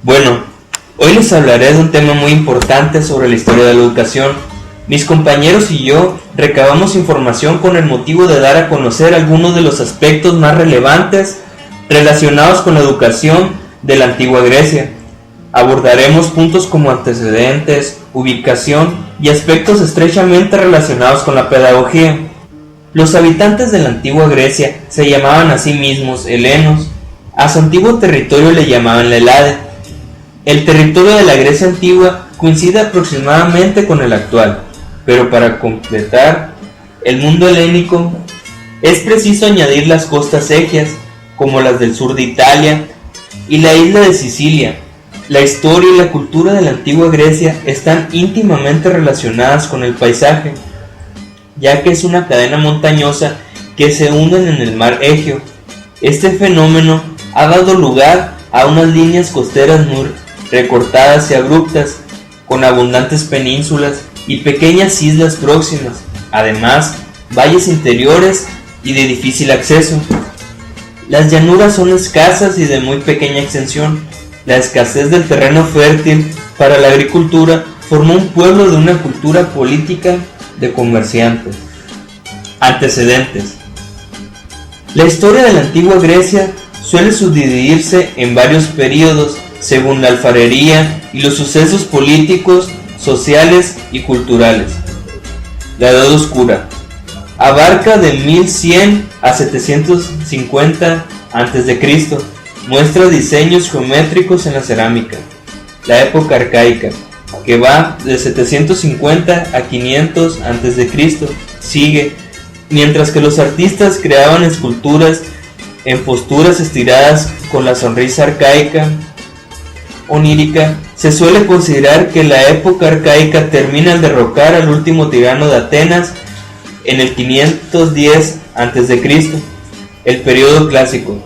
Bueno, hoy les hablaré de un tema muy importante sobre la historia de la educación. Mis compañeros y yo recabamos información con el motivo de dar a conocer algunos de los aspectos más relevantes relacionados con la educación de la antigua Grecia. Abordaremos puntos como antecedentes, ubicación y aspectos estrechamente relacionados con la pedagogía. Los habitantes de la antigua Grecia se llamaban a sí mismos helenos. A su antiguo territorio le llamaban la Helade. El territorio de la Grecia antigua coincide aproximadamente con el actual, pero para completar el mundo helénico es preciso añadir las costas egeas, como las del sur de Italia y la isla de Sicilia. La historia y la cultura de la antigua Grecia están íntimamente relacionadas con el paisaje, ya que es una cadena montañosa que se unen en el mar Egeo. Este fenómeno ha dado lugar a unas líneas costeras muy recortadas y abruptas, con abundantes penínsulas y pequeñas islas próximas, además valles interiores y de difícil acceso. Las llanuras son escasas y de muy pequeña extensión. La escasez del terreno fértil para la agricultura formó un pueblo de una cultura política de comerciantes. Antecedentes. La historia de la antigua Grecia suele subdividirse en varios períodos según la alfarería y los sucesos políticos, sociales y culturales. La Edad Oscura abarca de 1100 a 750 a.C. Muestra diseños geométricos en la cerámica. La época arcaica, que va de 750 a 500 a.C., sigue, mientras que los artistas creaban esculturas en posturas estiradas con la sonrisa arcaica onírica. Se suele considerar que la época arcaica termina al derrocar al último tirano de Atenas en el 510 a.C. El periodo clásico,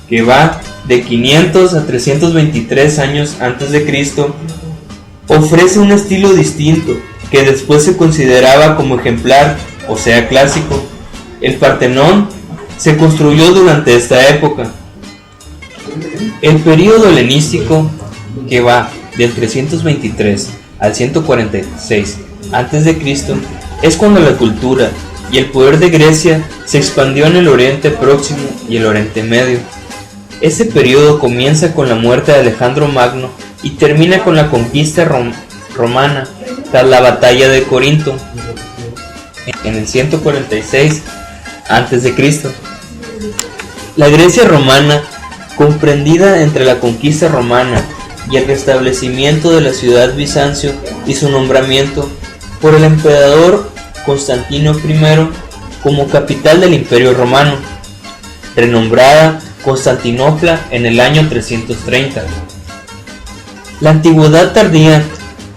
que va de 500 a 323 años antes de Cristo, ofrece un estilo distinto que después se consideraba como ejemplar, o sea clásico. El Partenón se construyó durante esta época. El periodo helenístico, que va del 323 al 146 a.C., es cuando la cultura y el poder de Grecia se expandió en el Oriente Próximo y el Oriente Medio. Este periodo comienza con la muerte de Alejandro Magno y termina con la conquista romana tras la batalla de Corinto en el 146 a.C. La Grecia romana, comprendida entre la conquista romana y el restablecimiento de la ciudad Bizancio y su nombramiento por el emperador Constantino I como capital del Imperio Romano, renombrada Constantinopla en el año 330. La antigüedad tardía,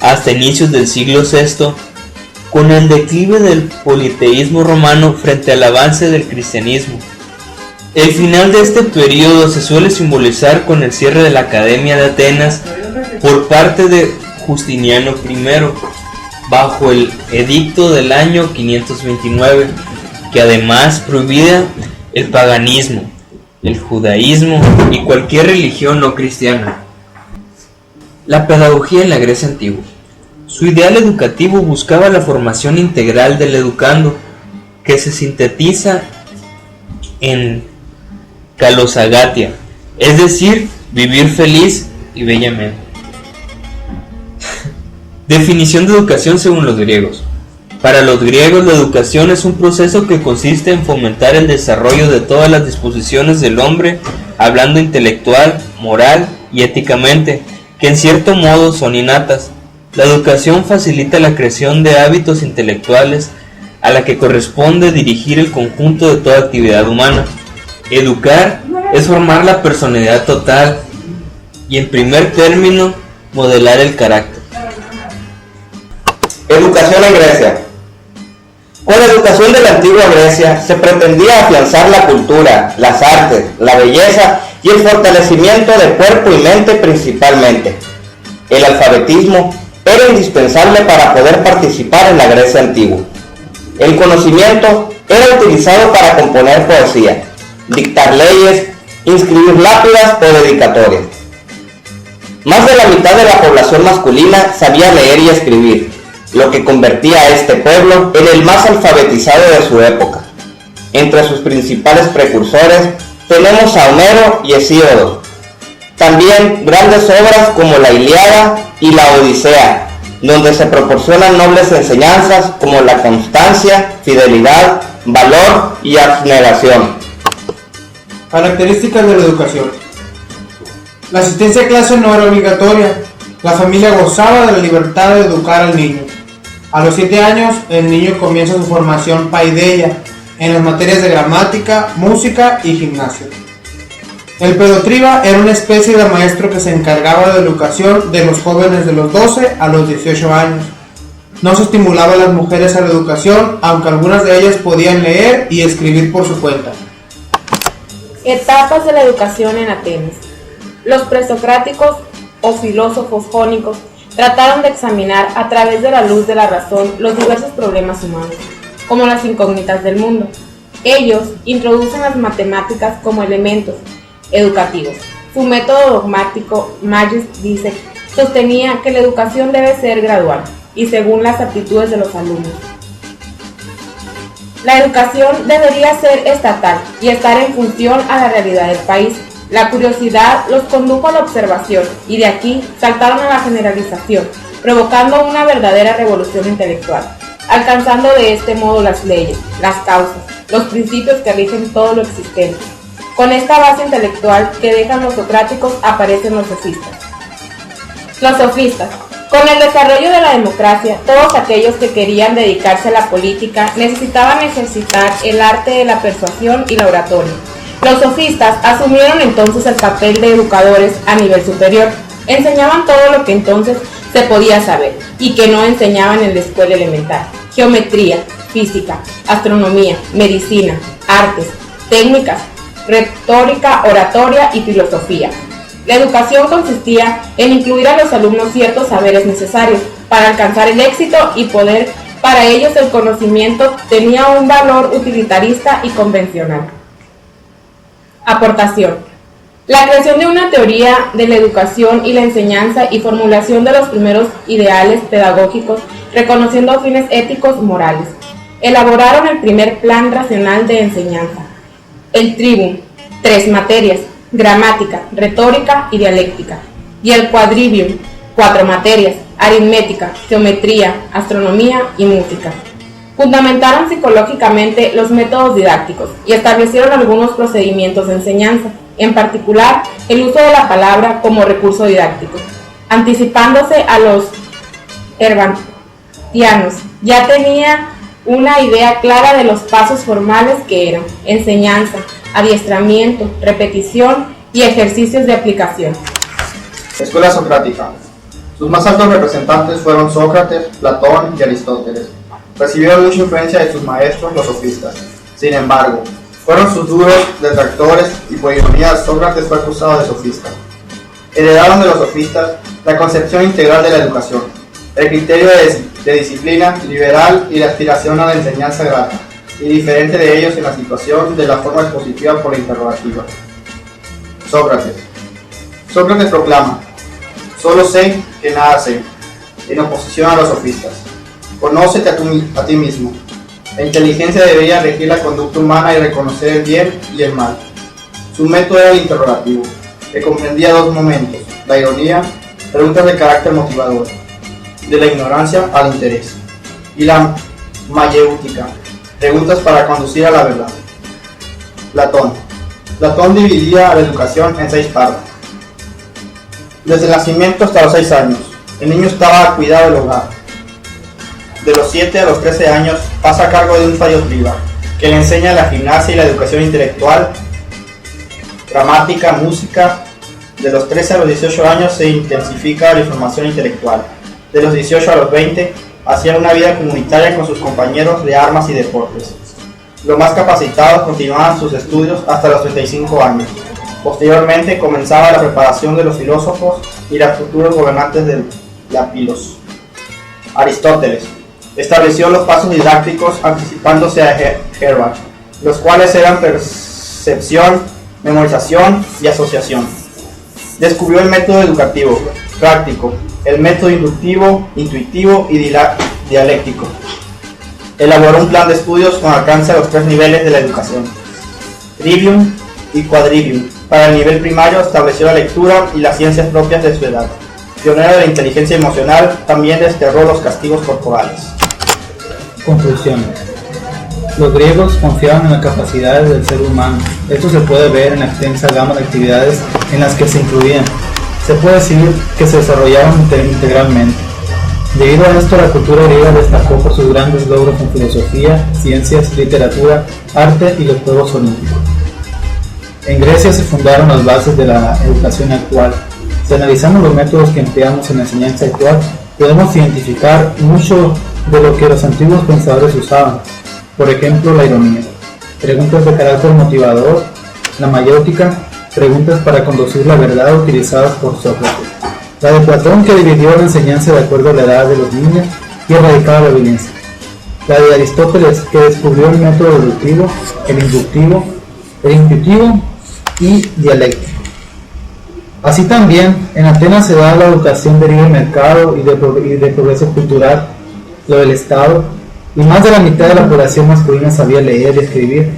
hasta inicios del siglo VI, con el declive del politeísmo romano frente al avance del cristianismo. El final de este periodo se suele simbolizar con el cierre de la Academia de Atenas por parte de Justiniano I, bajo el edicto del año 529, que además prohibía el paganismo, el judaísmo y cualquier religión no cristiana. La pedagogía en la Grecia antigua. Su ideal educativo buscaba la formación integral del educando, que se sintetiza en kalosagatia, es decir, vivir feliz y bellamente. Definición de educación según los griegos. Para los griegos, la educación es un proceso que consiste en fomentar el desarrollo de todas las disposiciones del hombre, hablando intelectual, moral y éticamente, que en cierto modo son innatas. La educación facilita la creación de hábitos intelectuales a la que corresponde dirigir el conjunto de toda actividad humana. Educar es formar la personalidad total y, en primer término, modelar el carácter. Educación en Grecia. Con la educación de la antigua Grecia se pretendía afianzar la cultura, las artes, la belleza y el fortalecimiento de cuerpo y mente principalmente. El alfabetismo era indispensable para poder participar en la Grecia antigua. El conocimiento era utilizado para componer poesía, dictar leyes, inscribir lápidas o dedicatorias. Más de la mitad de la población masculina sabía leer y escribir, lo que convertía a este pueblo en el más alfabetizado de su época. Entre sus principales precursores tenemos a Homero y Hesíodo. También grandes obras como la Ilíada y la Odisea, donde se proporcionan nobles enseñanzas como la constancia, fidelidad, valor y abnegación. Características de la educación. La asistencia a clase no era obligatoria. La familia gozaba de la libertad de educar al niño. A los 7 años, el niño comienza su formación paideia en las materias de gramática, música y gimnasia. El pedotriba era una especie de maestro que se encargaba de la educación de los jóvenes de los 12 a los 18 años. No se estimulaba a las mujeres a la educación, aunque algunas de ellas podían leer y escribir por su cuenta. Etapas de la educación en Atenas. Los presocráticos o filósofos jónicos trataron de examinar a través de la luz de la razón los diversos problemas humanos, como las incógnitas del mundo. Ellos introducen las matemáticas como elementos educativos. Su método dogmático, Magis dice, sostenía que la educación debe ser gradual y según las aptitudes de los alumnos. La educación debería ser estatal y estar en función a la realidad del país. La curiosidad los condujo a la observación y de aquí saltaron a la generalización, provocando una verdadera revolución intelectual, alcanzando de este modo las leyes, las causas, los principios que rigen todo lo existente. Con esta base intelectual que dejan los socráticos aparecen los sofistas. Los sofistas. Con el desarrollo de la democracia, todos aquellos que querían dedicarse a la política necesitaban ejercitar el arte de la persuasión y la oratoria. Los sofistas asumieron entonces el papel de educadores a nivel superior. Enseñaban todo lo que entonces se podía saber y que no enseñaban en la escuela elemental: geometría, física, astronomía, medicina, artes, técnicas, retórica, oratoria y filosofía. La educación consistía en incluir a los alumnos ciertos saberes necesarios para alcanzar el éxito y poder. Para ellos el conocimiento tenía un valor utilitarista y convencional. Aportación. La creación de una teoría de la educación y la enseñanza y formulación de los primeros ideales pedagógicos, reconociendo fines éticos morales. Elaboraron el primer plan racional de enseñanza. El Tribum, 3 materias, gramática, retórica y dialéctica. Y el Quadrivium, 4 materias, aritmética, geometría, astronomía y música. Fundamentaron psicológicamente los métodos didácticos y establecieron algunos procedimientos de enseñanza, en particular el uso de la palabra como recurso didáctico. Anticipándose a los herbartianos, ya tenía una idea clara de los pasos formales que eran enseñanza, adiestramiento, repetición y ejercicios de aplicación. Escuela socrática. Sus más altos representantes fueron Sócrates, Platón y Aristóteles. Recibieron mucha influencia de sus maestros, los sofistas. Sin embargo, fueron sus duros detractores y por ironía Sócrates fue acusado de sofista. Heredaron de los sofistas la concepción integral de la educación, el criterio de disciplina liberal y la aspiración a la enseñanza grata, y diferente de ellos en la situación de la forma expositiva por la interrogativa. Sócrates. Sócrates proclama: solo sé que nada sé, en oposición a los sofistas. Conócete a ti mismo. La inteligencia debería regir la conducta humana y reconocer el bien y el mal. Su método era el interrogativo, que comprendía 2 momentos: la ironía, preguntas de carácter motivador, de la ignorancia al interés, y la mayéutica, preguntas para conducir a la verdad. Platón dividía la educación en 6 partes. Desde el nacimiento hasta los 6 años, el niño estaba al cuidado del hogar. De los 7 a los 13 años pasa a cargo de un fallotriba, que le enseña la gimnasia y la educación intelectual, gramática, música. De los 13 a los 18 años se intensifica la información intelectual. De los 18 a los 20 hacía una vida comunitaria con sus compañeros de armas y deportes. Los más capacitados continuaban sus estudios hasta los 35 años. Posteriormente comenzaba la preparación de los filósofos y los futuros gobernantes de la Pilos. Aristóteles estableció los pasos didácticos anticipándose a Herbart, los cuales eran percepción, memorización y asociación. Descubrió el método educativo, práctico, el método inductivo, intuitivo y dialéctico. Elaboró un plan de estudios con alcance a los 3 niveles de la educación, trivium y quadrivium. Para el nivel primario estableció la lectura y las ciencias propias de su edad. Pionero de la inteligencia emocional, también desterró los castigos corporales. Conclusión. Los griegos confiaban en las capacidades del ser humano. Esto se puede ver en la extensa gama de actividades en las que se incluían. Se puede decir que se desarrollaban integralmente. Debido a esto, la cultura griega destacó por sus grandes logros en filosofía, ciencias, literatura, arte y los Juegos Olímpicos. En Grecia se fundaron las bases de la educación actual. Si analizamos los métodos que empleamos en la enseñanza actual, podemos identificar mucho de lo que los antiguos pensadores usaban. Por ejemplo, la ironía, preguntas de carácter motivador, la mayéutica, preguntas para conducir la verdad utilizadas por Sócrates, la de Platón, que dividió la enseñanza de acuerdo a la edad de los niños y erradicaba la violencia, la de Aristóteles, que descubrió el método deductivo, el inductivo, el intuitivo y dialéctico. Así también, en Atenas se da la educación de libre mercado y de progreso cultural, lo del Estado, y más de la mitad de la población masculina sabía leer y escribir.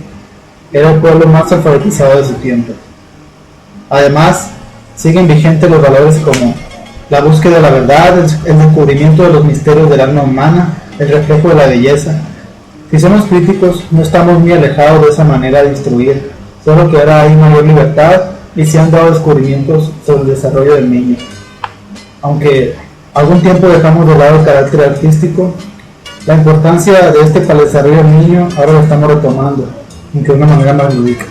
Era el pueblo más alfabetizado de su tiempo. Además, siguen vigentes los valores como la búsqueda de la verdad, el descubrimiento de los misterios del alma humana, el reflejo de la belleza. Si somos críticos, no estamos muy alejados de esa manera de instruir, solo que ahora hay mayor libertad y se han dado descubrimientos sobre el desarrollo del niño. Aunque algún tiempo dejamos de lado el carácter artístico, la importancia de este para el desarrollo del niño ahora lo estamos retomando, aunque de una manera más lúdica.